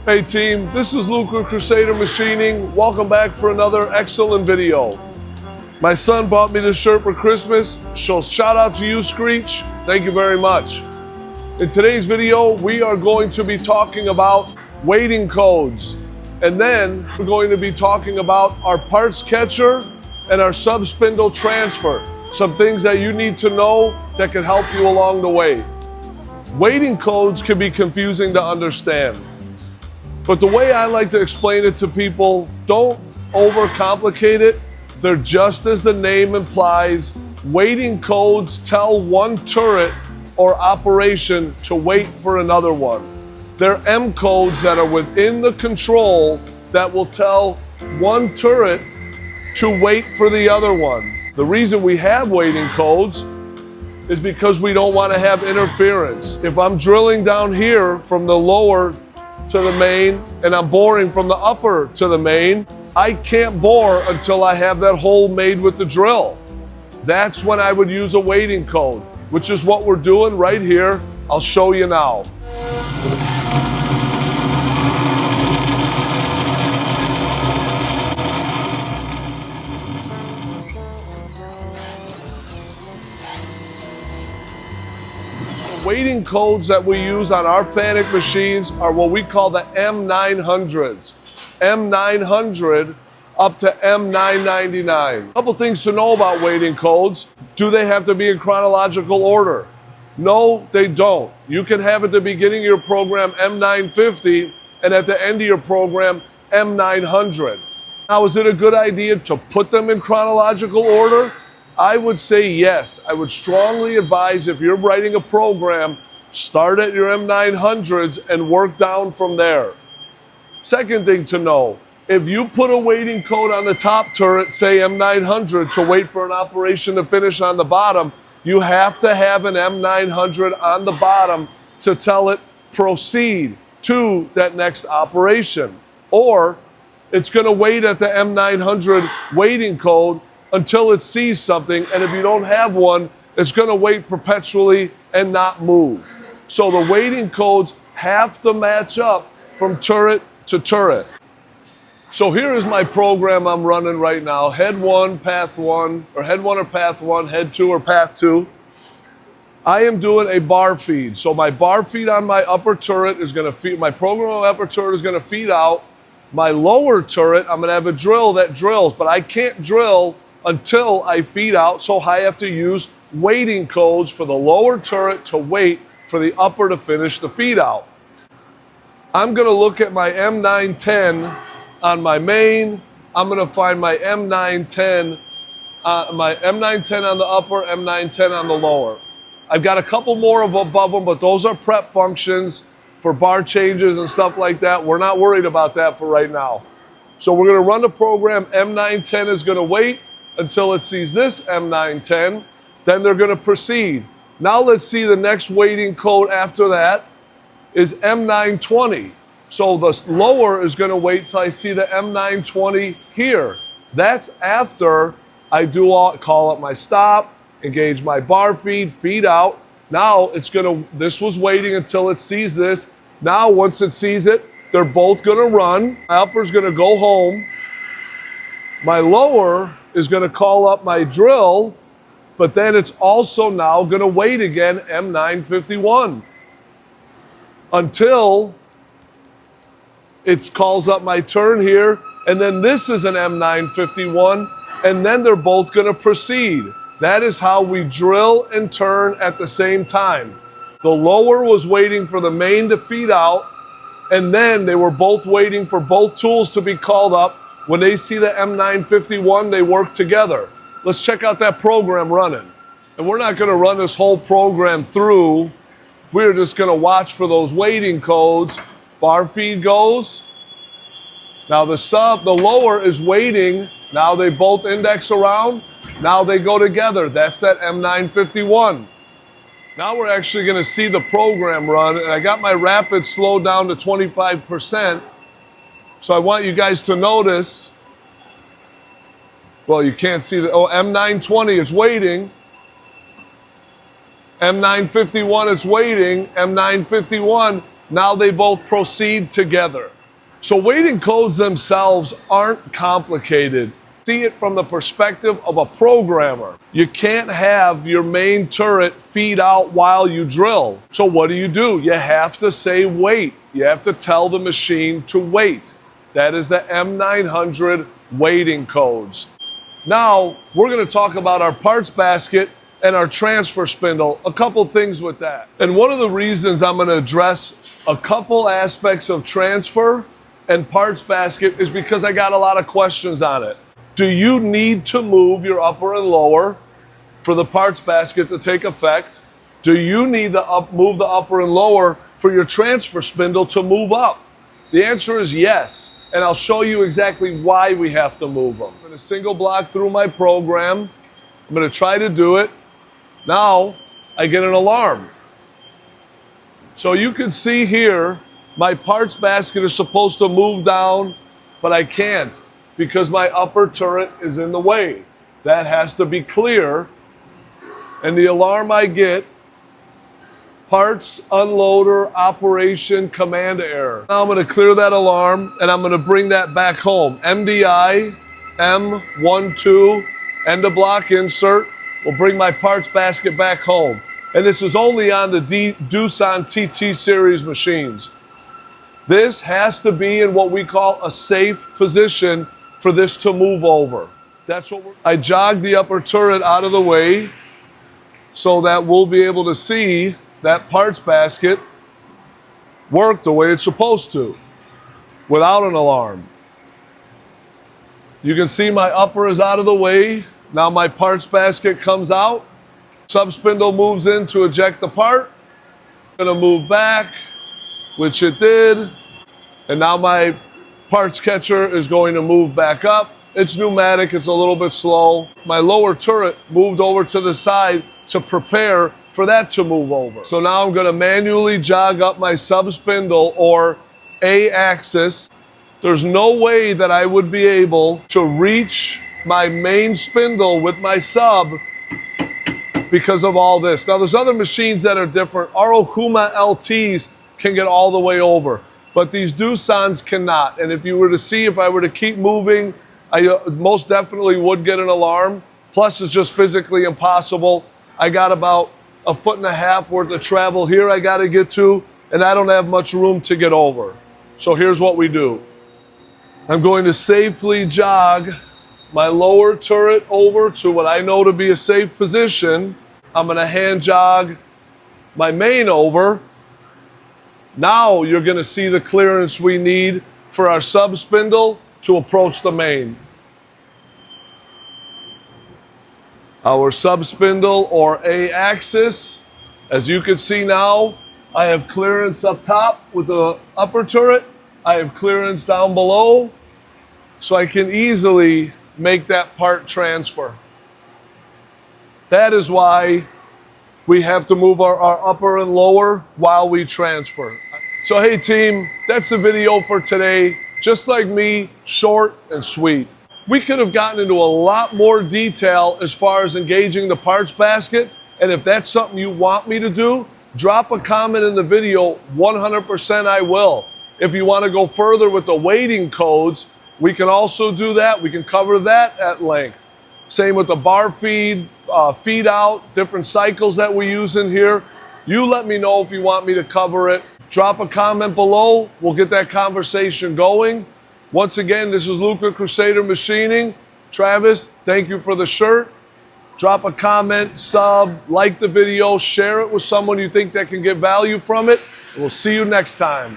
Hey team, this is Luke with Crusader Machining. Welcome back for another excellent video. My son bought me this shirt for Christmas, so shout out to you, Screech. Thank you very much. In today's video, we are going to be talking about weighting codes. And then we're going to be talking about our parts catcher and our subspindle transfer. Some things that you need to know that can help you along the way. Weighting codes can be confusing to understand. But the way I like to explain it to people, don't overcomplicate it. They're just as the name implies. Weighting codes tell one turret or operation to wait for another one. They're M codes that are within the control that will tell one turret to wait for the other one. The reason we have weighting codes is because we don't want to have interference. If I'm drilling down here from the lower to the main and I'm boring from the upper to the main, I can't bore until I have that hole made with the drill. That's when I would use a weighting code, which is what we're doing right here. I'll show you now. Weighting codes that we use on our FANUC machines are what we call the M900s. M900 up to M999. A couple things to know about weighting codes. Do they have to be in chronological order? No, they don't. You can have at the beginning of your program M950 and at the end of your program M900. Now, is it a good idea to put them in chronological order? I would say yes. I would strongly advise, if you're writing a program, start at your M900s and work down from there. Second thing to know, if you put a weighting code on the top turret, say M900, to wait for an operation to finish on the bottom, you have to have an M900 on the bottom to tell it proceed to that next operation. Or it's going to wait at the M900 weighting code until it sees something, and if you don't have one, it's going to wait perpetually and not move. So the weighting codes have to match up from turret to turret. So here is my program I'm running right now. Head 1, path 1, or head 1 or path 1, head 2 or path 2. I am doing a bar feed. So my bar feed on my upper turret is going to feed, my program on my upper turret is going to feed out. My lower turret, I'm going to have a drill that drills, but I can't drill until I feed out, so I have to use weighting codes for the lower turret to wait for the upper to finish the feed out. I'm going to look at my M910 on my main. I'm going to find my M910 on the upper, M910 on the lower. I've got a couple more above them, but those are prep functions for bar changes and stuff like that. We're not worried about that for right now. So we're going to run the program. M910 is going to wait until it sees this M910, then they're going to proceed. Now let's see the next weighting code after that is M920. So the lower is going to wait till I see the M920 here. That's after I call up my stop, engage my bar feed, feed out. Now this was waiting until it sees this. Now once it sees it, they're both going to run. My upper's going to go home. My lower is going to call up my drill, but then it's also now going to wait again, M951, until it calls up my turn here, and then this is an M951, and then they're both going to proceed. That is how we drill and turn at the same time. The lower was waiting for the main to feed out, and then they were both waiting for both tools to be called up. When they see the M951, they work together. Let's check out that program running. And we're not going to run this whole program through. We're just going to watch for those weighting codes. Bar feed goes. Now the lower is waiting. Now they both index around. Now they go together. That's that M951. Now we're actually going to see the program run. And I got my rapid slowed down to 25%. So I want you guys to notice, well, you can't see the, M920 is waiting. M951 is waiting. M951. Now they both proceed together. So weighting codes themselves aren't complicated. See it from the perspective of a programmer. You can't have your main turret feed out while you drill. So what do? You have to say wait. You have to tell the machine to wait. That is the M900 weighting codes. Now, we're going to talk about our parts basket and our transfer spindle, a couple things with that. And one of the reasons I'm going to address a couple aspects of transfer and parts basket is because I got a lot of questions on it. Do you need to move your upper and lower for the parts basket to take effect? Do you need to move the upper and lower for your transfer spindle to move up? The answer is yes, and I'll show you exactly why we have to move them. I'm going to single block through my program. I'm going to try to do it. Now I get an alarm. So you can see here, my parts basket is supposed to move down, but I can't because my upper turret is in the way. That has to be clear. And the alarm I get, parts unloader operation command error. Now I'm going to clear that alarm and I'm going to bring that back home. MDI M12 end of block insert will bring my parts basket back home. And this is only on the Doosan TT series machines. This has to be in what we call a safe position for this to move over. That's what I jogged the upper turret out of the way so that we'll be able to see that parts basket work the way it's supposed to without an alarm. You can see my upper is out of the way. Now my parts basket comes out. Subspindle moves in to eject the part. Gonna move back, which it did. And now my parts catcher is going to move back up. It's pneumatic, it's a little bit slow. My lower turret moved over to the side to prepare for that to move over. So now I'm gonna manually jog up my subspindle or A-axis. There's no way that I would be able to reach my main spindle with my sub because of all this. Now there's other machines that are different. Our Okuma LTs can get all the way over, but these Doosans cannot. And if you were to see, if I were to keep moving, I most definitely would get an alarm. Plus it's just physically impossible. I got about 1.5 feet worth of travel here I got to get to, and I don't have much room to get over. So here's what we do. I'm going to safely jog my lower turret over to what I know to be a safe position. I'm going to hand jog my main over. Now you're going to see the clearance we need for our sub spindle to approach the main. Our sub spindle or A-axis, as you can see now, I have clearance up top with the upper turret. I have clearance down below, so I can easily make that part transfer. That is why we have to move our upper and lower while we transfer. So hey team, that's the video for today. Just like me, short and sweet. We could have gotten into a lot more detail as far as engaging the parts basket, and if that's something you want me to do, drop a comment in the video, 100% I will. If you want to go further with the weighting codes, we can also do that. We can cover that at length. Same with the bar feed, feed out, different cycles that we use in here. You let me know if you want me to cover it. Drop a comment below. We'll get that conversation going. Once again, this is Luca Crusader Machining. Travis, thank you for the shirt. Drop a comment, sub, like the video, share it with someone you think that can get value from it. We'll see you next time.